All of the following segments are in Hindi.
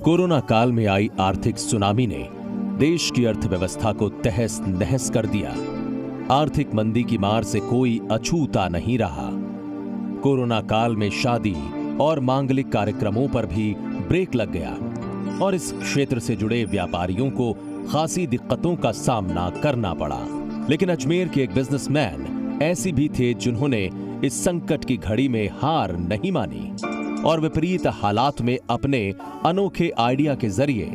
कोरोना काल में आई आर्थिक सुनामी ने देश की अर्थव्यवस्था को तहस नहस कर दिया। आर्थिक मंदी की मार से कोई अछूता नहीं रहा। कोरोना काल में शादी और मांगलिक कार्यक्रमों पर भी ब्रेक लग गया और इस क्षेत्र से जुड़े व्यापारियों को खासी दिक्कतों का सामना करना पड़ा। लेकिन अजमेर के एक बिजनेसमैन ऐसे भी थे जिन्होंने इस संकट की घड़ी में हार नहीं मानी और विपरीत हालात में अपने अनोखे आइडिया के जरिए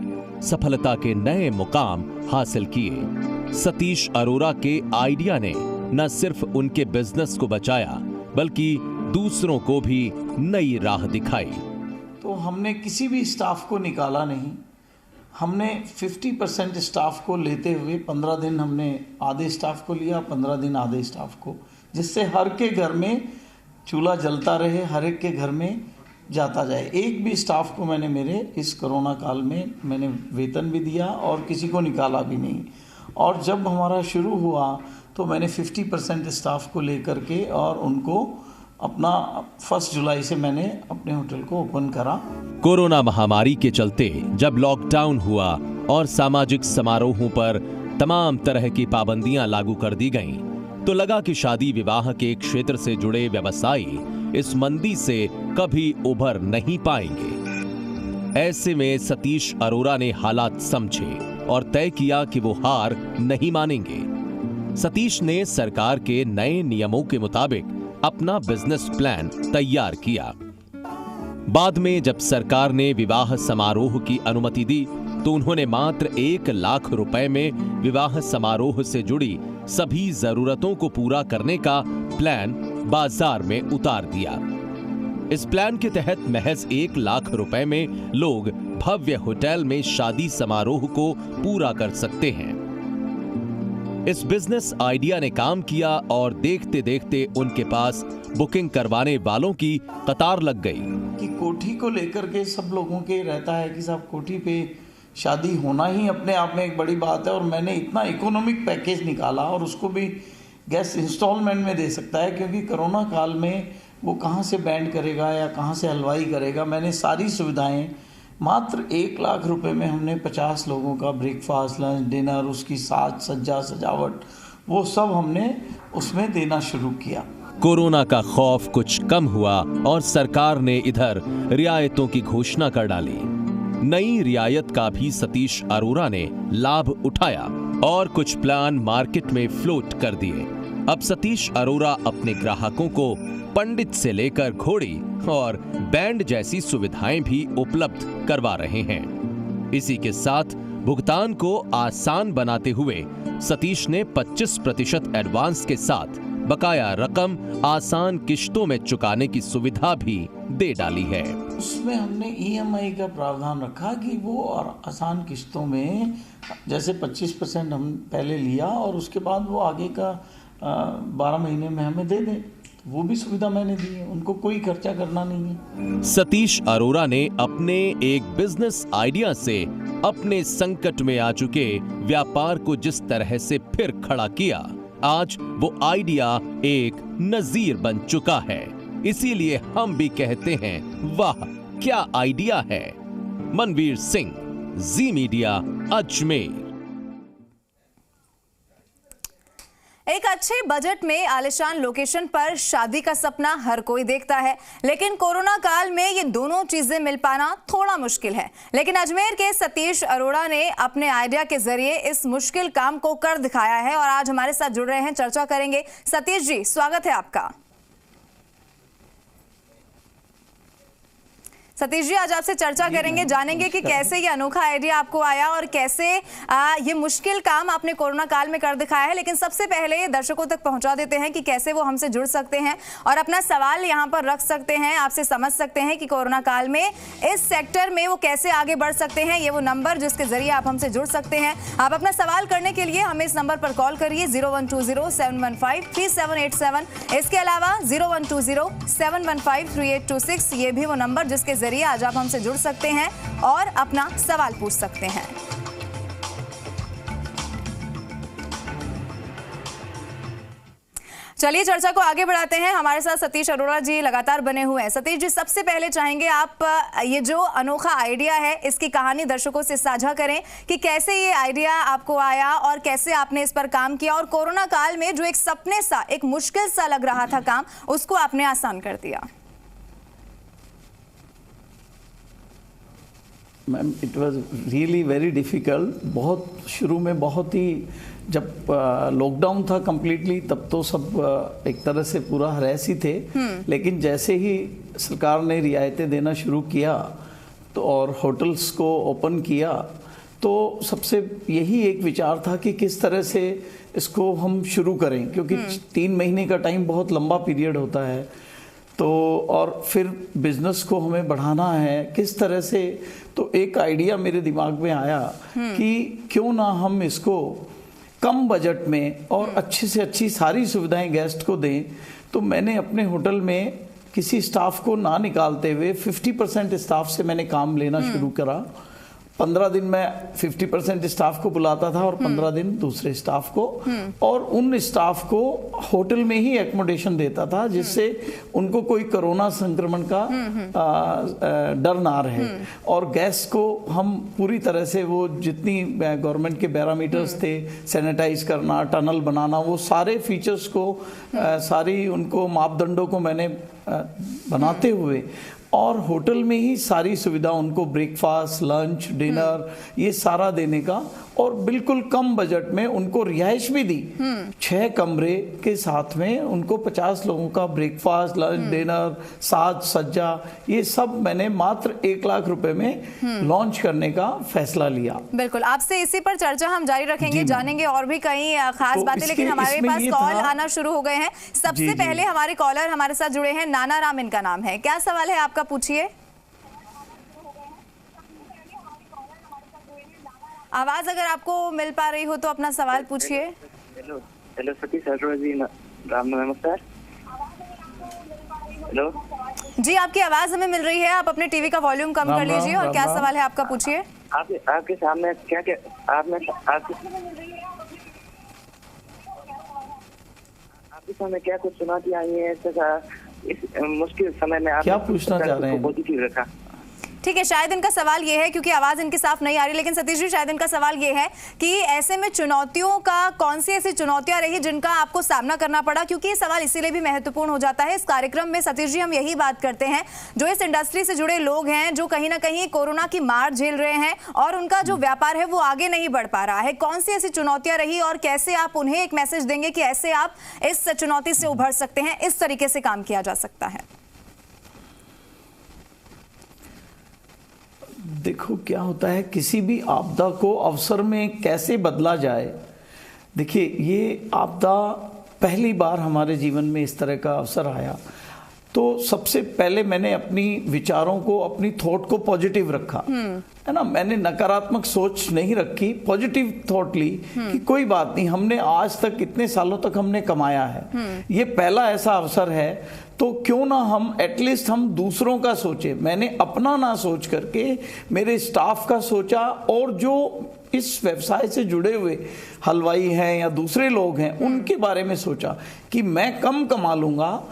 सफलता के नए मुकाम हासिल किए। सतीश अरोरा के आइडिया ने न सिर्फ उनके बिजनेस को बचाया बल्कि दूसरों को भी नई राह दिखाई। तो हमने किसी भी स्टाफ को निकाला नहीं। हमने 50% स्टाफ को लेते हुए 15 दिन हमने आधे स्टाफ को लिया, 15 दिन आधे स्टाफ को, जिससे हर के घर में चूल्हा जलता रहे, हर एक के घर में जाता जाए। एक भी स्टाफ को मैंने मेरे इस कोरोना काल में मैंने वेतन भी दिया और किसी को निकाला भी नहीं। और जब हमारा शुरू हुआ तो मैंने 50% स्टाफ को लेकर के और उनको अपना 1 जुलाई से मैंने अपने होटल को ओपन करा। कोरोना महामारी के चलते जब लॉकडाउन हुआ और सामाजिक समारोहों पर तमाम तरह की पाबंदियां लागू कर दी गईं, तो लगा कि शादी विवाह के क्षेत्र से जुड़े व्यवसायी इस मंदी से कभी उभर नहीं पाएंगे। ऐसे में सतीश अरोरा ने हालात समझे और तय किया कि वो हार नहीं मानेंगे। सतीश ने सरकार के नए नियमों के मुताबिक अपना बिजनेस प्लान तैयार किया। बाद में जब सरकार ने विवाह समारोह की अनुमति दी तो उन्होंने मात्र 1 लाख रुपए में विवाह समारोह से जुड़ी सभी जरूरतों को पूरा करने का प्लान बाजार में उतार दिया। इस प्लान के तहत महज 1 लाख रुपए में लोग भव्य होटल में शादी समारोह को पूरा कर सकते हैं। इस बिजनेस आइडिया ने काम किया और देखते देखते उनके पास बुकिंग करवाने वालों की कतार लग गई। कि कोठी को लेकर के सब लोगों के रहता है कि साहब कोठी पे शादी होना ही अपने आप में एक बड़ी बात है, और मैंने इतना इकोनॉमिक पैकेज निकाला और उसको भी गेस्ट इंस्टॉलमेंट में दे सकता है, क्योंकि कोरोना काल में वो कहाँ से बैंड करेगा या कहाँ से हलवाई करेगा। मैंने सारी सुविधाएं मात्र 1 लाख रुपए में हमने 50 लोगों का ब्रेकफास्ट, लंच, डिनर, उसकी साज सज्जा सजावट, वो सब हमने उसमें देना शुरू किया। कोरोना का खौफ कुछ कम हुआ और सरकार ने इधर रियायतों की घोषणा कर डाली। नई रियायत का भी सतीश अरोरा ने लाभ उठाया और कुछ प्लान मार्केट में फ्लोट कर दिए। अब सतीश अरोरा अपने ग्राहकों को पंडित से लेकर घोड़ी और बैंड जैसी सुविधाएं भी उपलब्ध करवा रहे हैं। इसी के साथ भुगतान को आसान बनाते हुए सतीश ने 25% एडवांस के साथ बकाया रकम आसान किश्तों में चुकाने की सुविधा भी दे डाली है। उसमें हमने EMI का प्रावधान रखा कि वो और आसान किश्तों में जैसे 25% हम पहले लिया और उसके बाद वो आगे का 12 महीने में हमें दे दें। वो भी सुविधा मैंने दी है, उनको कोई खर्चा करना नहीं है। सतीश अरोरा ने अपने एक बिजनेस आइडिया से अपने संकट में आ चुके व्यापार को जिस तरह से फिर खड़ा किया, आज वो आइडिया एक नजीर बन चुका है। इसीलिए हम भी कहते हैं, वाह क्या आइडिया है। मनवीर सिंह, जी मीडिया, अजमेर। एक अच्छे बजट में आलिशान लोकेशन पर शादी का सपना हर कोई देखता है, लेकिन कोरोना काल में ये दोनों चीजें मिल पाना थोड़ा मुश्किल है। लेकिन अजमेर के सतीश अरोरा ने अपने आइडिया के जरिए इस मुश्किल काम को कर दिखाया है और आज हमारे साथ जुड़ रहे हैं, चर्चा करेंगे। सतीश जी, स्वागत है आपका। सतीश जी, आज आपसे चर्चा करेंगे, जानेंगे कि कैसे ये अनोखा आइडिया आपको आया और कैसे ये मुश्किल काम आपने कोरोना काल में कर दिखाया है। लेकिन सबसे पहले दर्शकों तक पहुंचा देते हैं कि कैसे वो हमसे जुड़ सकते हैं और अपना सवाल यहाँ पर रख सकते हैं, आपसे समझ सकते हैं कि कोरोना काल में इस सेक्टर में वो कैसे आगे बढ़ सकते हैं। ये वो नंबर जिसके जरिए आप हमसे जुड़ सकते हैं। आप अपना सवाल करने के लिए हमें इस नंबर पर कॉल करिए 0120-715-3787। इसके अलावा 0120-715-3826, ये भी वो नंबर जिसके जरिए आज आप हमसे जुड़ सकते हैं और अपना सवाल पूछ सकते हैं। चलिए चर्चा को आगे बढ़ाते हैं। हमारे साथ सतीश अरोड़ा जी लगातार बने हुए हैं। सतीश जी, सबसे पहले चाहेंगे आप ये जो अनोखा आइडिया है इसकी कहानी दर्शकों से साझा करें कि कैसे ये आइडिया आपको आया और कैसे आपने इस पर काम किया और कोरोना काल में जो एक सपने सा, एक मुश्किल सा लग रहा था काम, उसको आपने आसान कर दिया। Ma'am, it was really very difficult. बहुत शुरू में बहुत ही, जब लॉकडाउन था कंप्लीटली, तब तो सब एक तरह से पूरा हरास ही थे। लेकिन जैसे ही सरकार ने रियायतें देना शुरू किया तो और होटल्स को ओपन किया, तो सबसे यही एक विचार था कि किस तरह से इसको हम शुरू करें, क्योंकि 3 महीने का टाइम बहुत लंबा पीरियड होता है। तो और फिर बिजनेस को हमें बढ़ाना है किस तरह से। तो एक आइडिया मेरे दिमाग में आया कि क्यों ना हम इसको कम बजट में और अच्छी से अच्छी सारी सुविधाएं गेस्ट को दें। तो मैंने अपने होटल में किसी स्टाफ को ना निकालते हुए 50% स्टाफ से मैंने काम लेना शुरू करा। 15 दिन मैं 50% स्टाफ को बुलाता था और 15 दिन दूसरे स्टाफ को, और उन स्टाफ को होटल में ही एकोमोडेशन देता था, जिससे उनको कोई कोरोना संक्रमण का डर ना रहे। और गैस को हम पूरी तरह से वो जितनी गवर्नमेंट के पैरामीटर्स थे, सैनिटाइज करना, टनल बनाना, वो सारे फीचर्स को, सारी उनको मापदंडों को मैंने बनाते हुए और होटल में ही सारी सुविधा उनको, ब्रेकफास्ट, लंच, डिनर, ये सारा देने का, और बिल्कुल कम बजट में उनको रिहाइश भी दी। 6 कमरे के साथ में उनको 50 लोगों का ब्रेकफास्ट, लंच, डिनर, साज सज्जा, ये सब मैंने मात्र 1 लाख रुपए में लॉन्च करने का फैसला लिया। बिल्कुल, आपसे इसी पर चर्चा हम जारी रखेंगे, जानेंगे और भी कई खास बातें, लेकिन हमारे पास कॉल आना शुरू हो गए हैं। सबसे पहले हमारे कॉलर हमारे साथ जुड़े हैं, नाना राम इनका नाम है। क्या सवाल है आपका, पूछिए। आवाज अगर आपको मिल पा रही हो तो अपना सवाल पूछिए। हेलो सतीश अरोड़ा जी, राम नमस्कार। हेलो जी, आपकी आवाज हमें मिल रही है, आप अपने टीवी का वॉल्यूम कम कर लीजिए और क्या सवाल है आपका, पूछिए। आपके सामने क्या आपके सामने क्या कुछ चुनौती आई है इस मुश्किल समय में? आप क्या पूछना चाह रहे हैं? पॉजिटिव रखा। ठीक है, शायद इनका सवाल ये है, क्योंकि आवाज इनकी साफ नहीं आ रही, लेकिन सतीश जी शायद इनका सवाल ये है कि ऐसे में चुनौतियों का, कौन सी ऐसी चुनौतियां रही जिनका आपको सामना करना पड़ा, क्योंकि ये सवाल इसीलिए भी महत्वपूर्ण हो जाता है। इस कार्यक्रम में सतीश जी हम यही बात करते हैं, जो इस इंडस्ट्री से जुड़े लोग हैं, जो कहीं ना कहीं कोरोना की मार झेल रहे हैं और उनका जो व्यापार है वो आगे नहीं बढ़ पा रहा है। कौन सी ऐसी चुनौतियां रही और कैसे आप उन्हें एक मैसेज देंगे कि ऐसे आप इस चुनौती से उभर सकते हैं, इस तरीके से काम किया जा सकता है? देखो, क्या होता है, किसी भी आपदा को अवसर में कैसे बदला जाए। देखिए, ये आपदा पहली बार हमारे जीवन में इस तरह का अवसर आया, तो सबसे पहले मैंने अपनी विचारों को, अपनी थॉट को पॉजिटिव रखा, है ना। मैंने नकारात्मक सोच नहीं रखी, पॉजिटिव थॉट ली कि कोई बात नहीं, हमने आज तक इतने सालों तक हमने कमाया है, ये पहला ऐसा अवसर है, तो क्यों ना हम एटलीस्ट हम दूसरों का सोचे। मैंने अपना ना सोच करके मेरे स्टाफ का सोचा, और जो इस व्यवसाय से जुड़े हुए हलवाई हैं या दूसरे लोग हैं उनके बारे में सोचा कि मैं कम कमा लूंगा।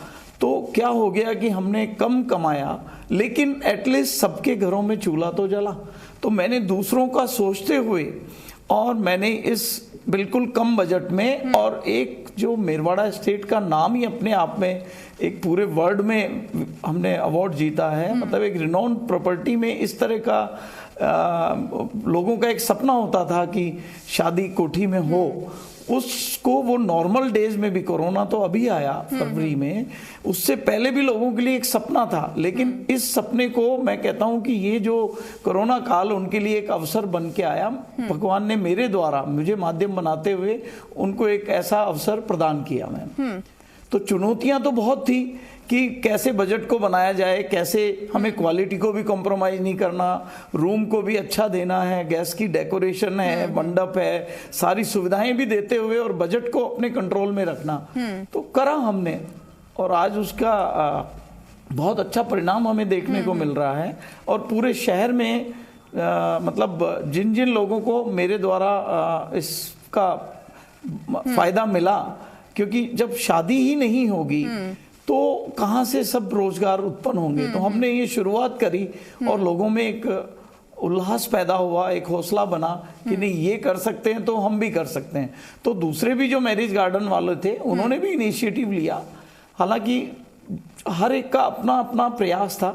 तो क्या हो गया कि हमने कम कमाया, लेकिन एटलीस्ट सबके घरों में चूल्हा तो जला। तो मैंने दूसरों का सोचते हुए, और मैंने इस बिल्कुल कम बजट में, और एक जो मेरवाड़ा स्टेट का नाम ही अपने आप में एक पूरे वर्ल्ड में हमने अवार्ड जीता है, मतलब एक रिनोन प्रॉपर्टी में इस तरह का लोगों का एक सपना होता था कि शादी कोठी में हो, उसको वो नॉर्मल डेज में भी, कोरोना तो अभी आया फरवरी में, उससे पहले भी लोगों के लिए एक सपना था। लेकिन इस सपने को मैं कहता हूं कि ये जो कोरोना काल उनके लिए एक अवसर बन के आया, भगवान ने मेरे द्वारा, मुझे माध्यम बनाते हुए उनको एक ऐसा अवसर प्रदान किया। मैम, तो चुनौतियां तो बहुत थी कि कैसे बजट को बनाया जाए, कैसे हमें क्वालिटी को भी कॉम्प्रोमाइज नहीं करना, रूम को भी अच्छा देना है, गैस की डेकोरेशन है, मंडप है, सारी सुविधाएं भी देते हुए और बजट को अपने कंट्रोल में रखना। तो करा हमने, और आज उसका बहुत अच्छा परिणाम हमें देखने को मिल रहा है। और पूरे शहर में मतलब जिन जिन लोगों को मेरे द्वारा इसका फायदा मिला, क्योंकि जब शादी ही नहीं होगी तो कहाँ से सब रोजगार उत्पन्न होंगे। तो हमने ये शुरुआत करी और लोगों में एक उल्लास पैदा हुआ, एक हौसला बना कि नहीं ये कर सकते हैं तो हम भी कर सकते हैं। तो दूसरे भी जो मैरिज गार्डन वाले थे उन्होंने भी इनिशिएटिव लिया। हालांकि हर एक का अपना अपना प्रयास था।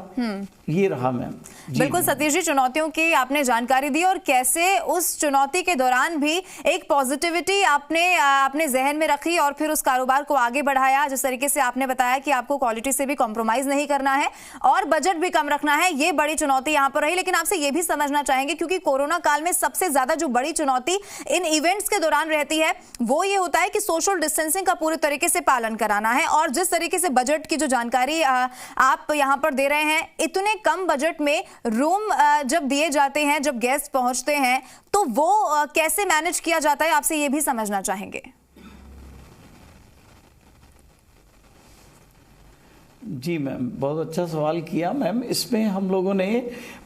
ये रहा मैम। बिल्कुल सतीश जी, चुनौतियों की आपने जानकारी दी और कैसे उस चुनौती के दौरान भी एक पॉजिटिविटी आपने अपने जहन में रखी और फिर उस कारोबार को आगे बढ़ाया। जिस तरीके से आपने बताया कि आपको क्वालिटी से भी कॉम्प्रोमाइज नहीं करना है और बजट भी कम रखना है, ये बड़ी चुनौती यहाँ पर रही। लेकिन आपसे ये भी समझना चाहेंगे, क्योंकि कोरोना काल में सबसे ज्यादा जो बड़ी चुनौती इन इवेंट्स के दौरान रहती है वो ये होता है कि सोशल डिस्टेंसिंग का पूरे तरीके से पालन कराना है। और जिस तरीके से बजट की जो जानकारी आप यहाँ पर दे रहे हैं, इतने कम बजट में रूम जब दिए जाते हैं, जब गेस्ट पहुंचते हैं, तो वो कैसे मैनेज किया जाता है, आपसे ये भी समझना चाहेंगे। जी मैम, बहुत अच्छा सवाल किया मैम। इसमें हम लोगों ने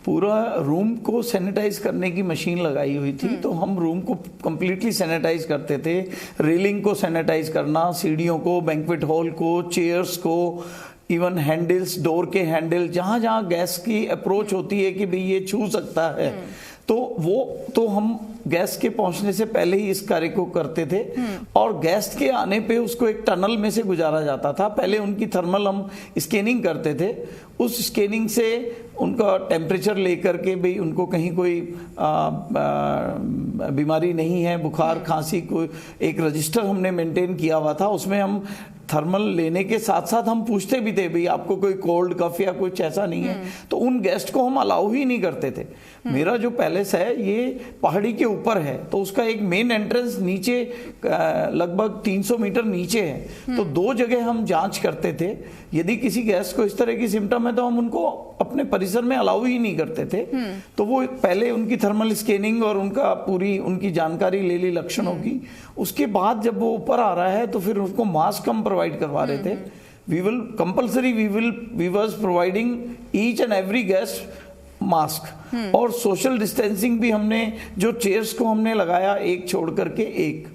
पूरा रूम को सैनिटाइज करने की मशीन लगाई हुई थी। तो हम रूम को कंप्लीटली सैनिटाइज करते थे। रेलिंग को सैनिटाइज करना, सीढ़ियों को, बैंक्वेट हॉल को, चेयर्स को, इवन हैंडल्स, डोर के हैंडल, जहां जहां गैस की अप्रोच होती है कि भाई ये छू सकता है, तो हम गैस के पहुंचने से पहले ही इस कार्य को करते थे। और गेस्ट के आने पे उसको एक टनल में से गुजारा जाता था। पहले उनकी थर्मल हम स्कैनिंग करते थे। उस स्कैनिंग से उनका टेम्परेचर लेकर के भाई उनको कहीं कोई बीमारी नहीं है, बुखार खांसी, कोई एक रजिस्टर हमने मेंटेन किया हुआ था। उसमें हम थर्मल लेने के साथ साथ हम पूछते भी थे भाई आपको कोई कोल्ड कफ या कुछ ऐसा नहीं है। तो उन गेस्ट को हम अलाउ ही नहीं करते थे। मेरा जो पैलेस है ये पहाड़ी के ऊपर है, तो उसका एक मेन एंट्रेंस नीचे लगभग 300 मीटर नीचे है। तो 2 जगह हम जांच करते थे। यदि किसी गेस्ट को इस तरह की सिम्टम है तो हम उनको अपने परिसर में अलाउ ही नहीं करते थे। तो वो पहले उनकी थर्मल स्कैनिंग और उनका पूरी उनकी जानकारी ले ली लक्षणों की। उसके बाद जब वो ऊपर आ रहा है तो फिर उसको मास्क हम प्रोवाइड करवा रहे थे। We was providing each and every guest mask. और सोशल डिस्टेंसिंग भी हमने, जो चेयर्स को हमने लगाया एक छोड़ करके एक,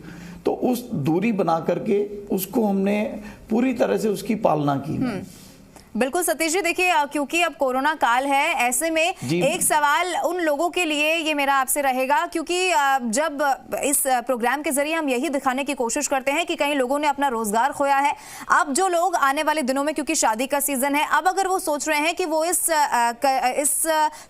तो उस दूरी बना करके उसको हमने पूरी तरह से उसकी पालना की। बिल्कुल सतीश जी, देखिए क्योंकि अब कोरोना काल है, ऐसे में एक सवाल उन लोगों के लिए ये मेरा आपसे रहेगा, क्योंकि जब इस प्रोग्राम के जरिए हम यही दिखाने की कोशिश करते हैं कि कई लोगों ने अपना रोजगार खोया है। अब जो लोग आने वाले दिनों में, क्योंकि शादी का सीजन है, अब अगर वो सोच रहे हैं कि वो इस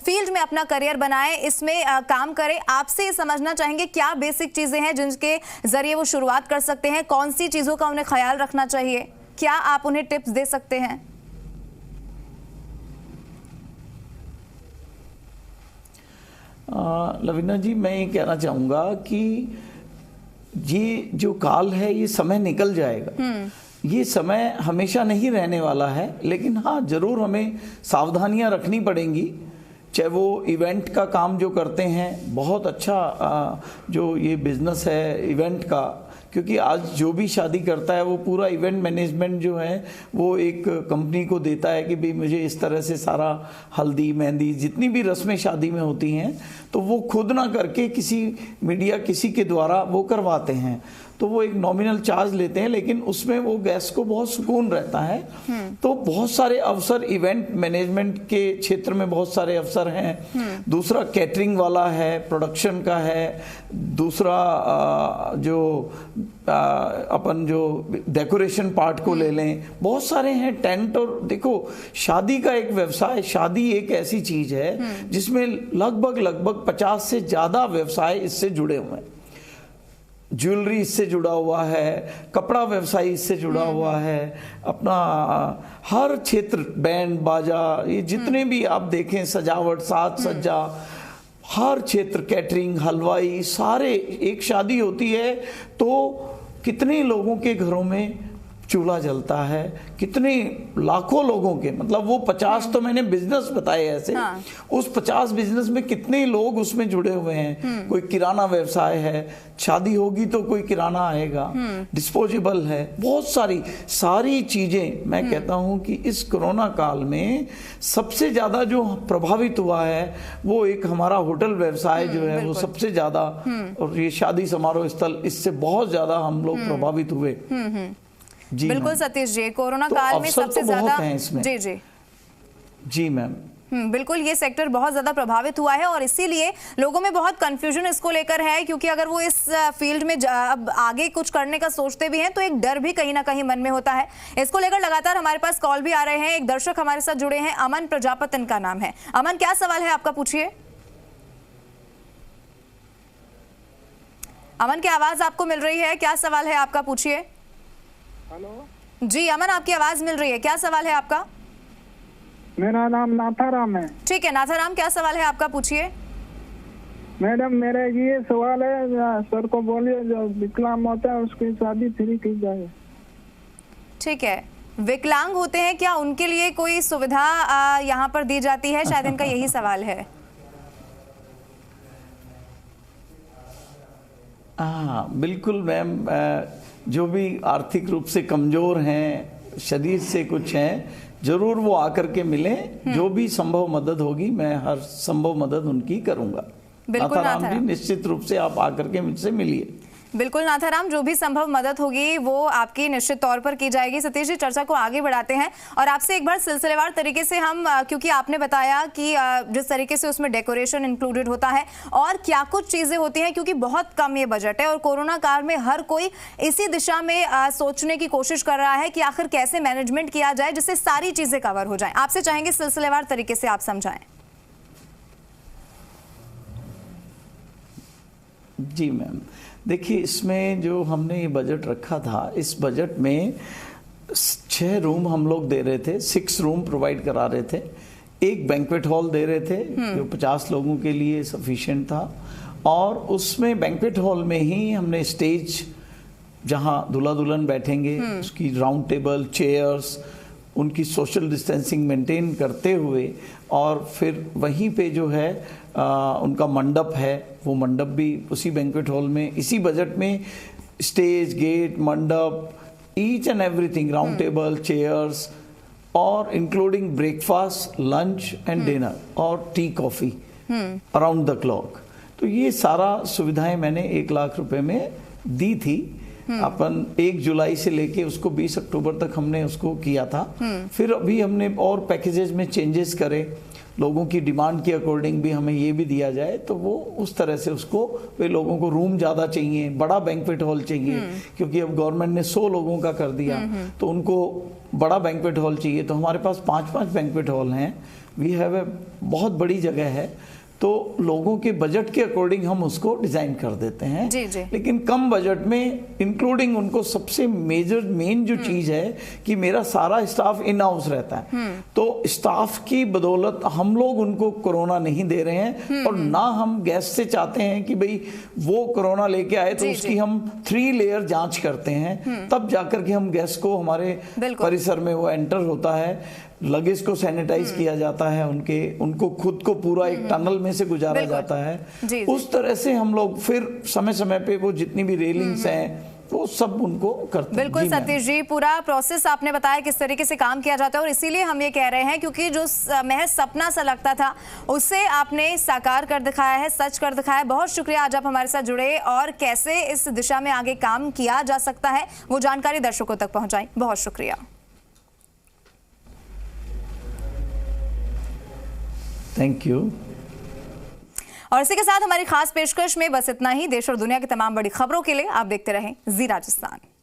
फील्ड में अपना करियर बनाए, इसमें काम करें, आपसे ये समझना चाहेंगे क्या बेसिक चीजें हैं जिनके जरिए वो शुरुआत कर सकते हैं, कौन सी चीजों का उन्हें ख्याल रखना चाहिए, क्या आप उन्हें टिप्स दे सकते हैं? लवीना जी, मैं ये कहना चाहूँगा कि ये जो काल है ये समय निकल जाएगा। ये समय हमेशा नहीं रहने वाला है, लेकिन हाँ जरूर हमें सावधानियां रखनी पड़ेंगी। चाहे वो इवेंट का काम जो करते हैं, बहुत अच्छा जो ये बिजनेस है इवेंट का, क्योंकि आज जो भी शादी करता है वो पूरा इवेंट मैनेजमेंट जो है वो एक कंपनी को देता है कि भाई मुझे इस तरह से सारा हल्दी मेहंदी जितनी भी रस्में शादी में होती हैं तो वो खुद ना करके किसी मीडिया किसी के द्वारा वो करवाते हैं। तो वो एक नॉमिनल चार्ज लेते हैं, लेकिन उसमें वो गेस्ट को बहुत सुकून रहता है। तो बहुत सारे अवसर इवेंट मैनेजमेंट के क्षेत्र में बहुत सारे अवसर हैं। दूसरा कैटरिंग वाला है, प्रोडक्शन का है। दूसरा जो अपन जो डेकोरेशन पार्ट को ले लें, बहुत सारे हैं। टेंट, और देखो शादी का एक व्यवसाय, शादी एक ऐसी चीज है जिसमें लगभग 50 से ज्यादा व्यवसाय इससे जुड़े हुए हैं। ज्वेलरी इससे जुड़ा हुआ है, कपड़ा व्यवसाय इससे जुड़ा हुआ है, अपना हर क्षेत्र, बैंड बाजा, ये जितने भी आप देखें, सजावट, साज सज्जा, हर क्षेत्र, कैटरिंग, हलवाई, सारे। एक शादी होती है तो कितने लोगों के घरों में चूल्हा जलता है, कितने लाखों लोगों के, मतलब वो 50 तो मैंने बिजनेस बताए ऐसे। हाँ। उस 50 बिजनेस में कितने लोग उसमें जुड़े हुए हैं। कोई किराना व्यवसाय है, शादी होगी तो कोई किराना आएगा, डिस्पोजेबल है, बहुत सारी चीजें। मैं कहता हूं कि इस कोरोना काल में सबसे ज्यादा जो प्रभावित हुआ है वो एक हमारा होटल व्यवसाय जो है वो सबसे ज्यादा, और ये शादी समारोह स्थल, इससे बहुत ज्यादा हम लोग प्रभावित हुए। जी बिल्कुल मैम। सतीश जी, कोरोना तो काल में अवसर सबसे तो बहुत ज्यादा हैं इसमें। जी जी जी मैम। बिल्कुल, ये सेक्टर बहुत ज्यादा प्रभावित हुआ है और इसीलिए लोगों में बहुत कंफ्यूजन इसको लेकर है, क्योंकि अगर वो इस फील्ड में अब आगे कुछ करने का सोचते भी हैं तो एक डर भी कहीं ना कहीं मन में होता है। इसको लेकर लगातार हमारे पास कॉल भी आ रहे हैं। एक दर्शक हमारे साथ जुड़े हैं, अमन प्रजापति इनका नाम है। अमन, क्या सवाल है आपका, पूछिए। अमन की आवाज आपको मिल रही है? क्या सवाल है आपका, पूछिए। हेलो जी अमन, आपकी आवाज मिल रही है, क्या सवाल है आपका? मेरा नाम नाथाराम है। ठीक है नाथाराम, क्या सवाल है आपका, पूछिए। मैडम मेरा ये सवाल है, सर को बोलिए जो विकलांग होता है उसकी शादी फ्री की जाए। ठीक है, विकलांग होते हैं क्या, उनके लिए कोई सुविधा यहाँ पर दी जाती है? शायद इनका यही सवाल है। हाँ बिल्कुल मैम, जो भी आर्थिक रूप से कमजोर हैं, शरीर से कुछ हैं, जरूर वो आकर के मिलें। जो भी संभव मदद होगी मैं हर संभव मदद उनकी करूंगा। बिल्कुल नाथाराम जी, निश्चित रूप से आप आकर के मुझसे मिलिए। बिल्कुल नाथाराम, जो भी संभव मदद होगी वो आपकी निश्चित तौर पर की जाएगी। सतीश जी, चर्चा को आगे बढ़ाते हैं और आपसे एक बार सिलसिलेवार तरीके से हम, क्योंकि आपने बताया कि जिस तरीके से उसमें डेकोरेशन इंक्लूडेड होता है और क्या कुछ चीजें होती हैं, क्योंकि बहुत कम ये बजट है और कोरोना काल में हर कोई इसी दिशा में सोचने की कोशिश कर रहा है कि आखिर कैसे मैनेजमेंट किया जाए जिससे सारी चीजें कवर हो जाए। आपसे चाहेंगे सिलसिलेवार तरीके से आप समझाएं। जी मैम, देखिए इसमें जो हमने ये बजट रखा था, इस बजट में 6 रूम हम लोग दे रहे थे, 6 रूम प्रोवाइड करा रहे थे, एक बैंक्वेट हॉल दे रहे थे जो 50 लोगों के लिए सफिशिएंट था, और उसमें बैंक्वेट हॉल में ही हमने स्टेज जहां दूल्हा दुल्हन बैठेंगे उसकी राउंड टेबल, चेयर्स, उनकी सोशल डिस्टेंसिंग मेंटेन करते हुए, और फिर वहीं पे जो है उनका मंडप है, वो मंडप भी उसी बैंक्वेट हॉल में, इसी बजट में स्टेज, गेट, मंडप, each and everything, round table, chairs, और including breakfast, lunch and dinner और tea coffee around the clock. तो ये सारा सुविधाएं मैंने 1 लाख रुपए में दी थी। अपन 1 जुलाई से लेके उसको 20 अक्टूबर तक हमने उसको किया था। फिर अभी हमने और पैकेजेस में चेंजेस करे, लोगों की डिमांड के अकॉर्डिंग भी हमें ये भी दिया जाए, तो वो उस तरह से उसको, वे लोगों को रूम ज़्यादा चाहिए, बड़ा बैंक्वेट हॉल चाहिए, क्योंकि अब गवर्नमेंट ने 100 लोगों का कर दिया, तो उनको बड़ा बैंक्वेट हॉल चाहिए। तो हमारे पास 5-5 बैंक्वेट हॉल हैं, वी हैव ए बहुत बड़ी जगह है, तो लोगों के बजट के अकॉर्डिंग हम उसको डिजाइन कर देते हैं। जी जी। लेकिन कम बजट में इंक्लूडिंग उनको सबसे मेन जो चीज है कि मेरा सारा स्टाफ इन हाउस रहता है, तो स्टाफ की बदौलत हम लोग उनको कोरोना नहीं दे रहे हैं, और ना हम गेस्ट से चाहते हैं कि भाई वो कोरोना लेके आए तो उसकी हम 3 लेयर जांच करते हैं, तब जाकर के हम गेस्ट को हमारे परिसर में वो एंटर होता है, लगेज को सैनिटाइज किया जाता है, उनको खुद को पूरा एक टनल में से गुजारा जाता है। जी। उस तरह से हम लोग फिर समय समय पे वो जितनी भी रेलिंग्स हैं वो सब उनको करते हैं। बिल्कुल सतीश जी, पूरा प्रोसेस आपने बताया किस तरीके से काम किया जाता है, और इसीलिए हम ये कह रहे हैं क्योंकि जो महज सपना सा लगता था उसे आपने साकार कर दिखाया है, सच कर दिखाया है। बहुत शुक्रिया आज आप हमारे साथ जुड़े और कैसे इस दिशा में आगे काम किया जा सकता है वो जानकारी दर्शकों तक पहुंचाई। बहुत शुक्रिया। Thank you. और इसी के साथ हमारी खास पेशकश में बस इतना ही। देश और दुनिया की तमाम बड़ी खबरों के लिए आप देखते रहें जी राजस्थान।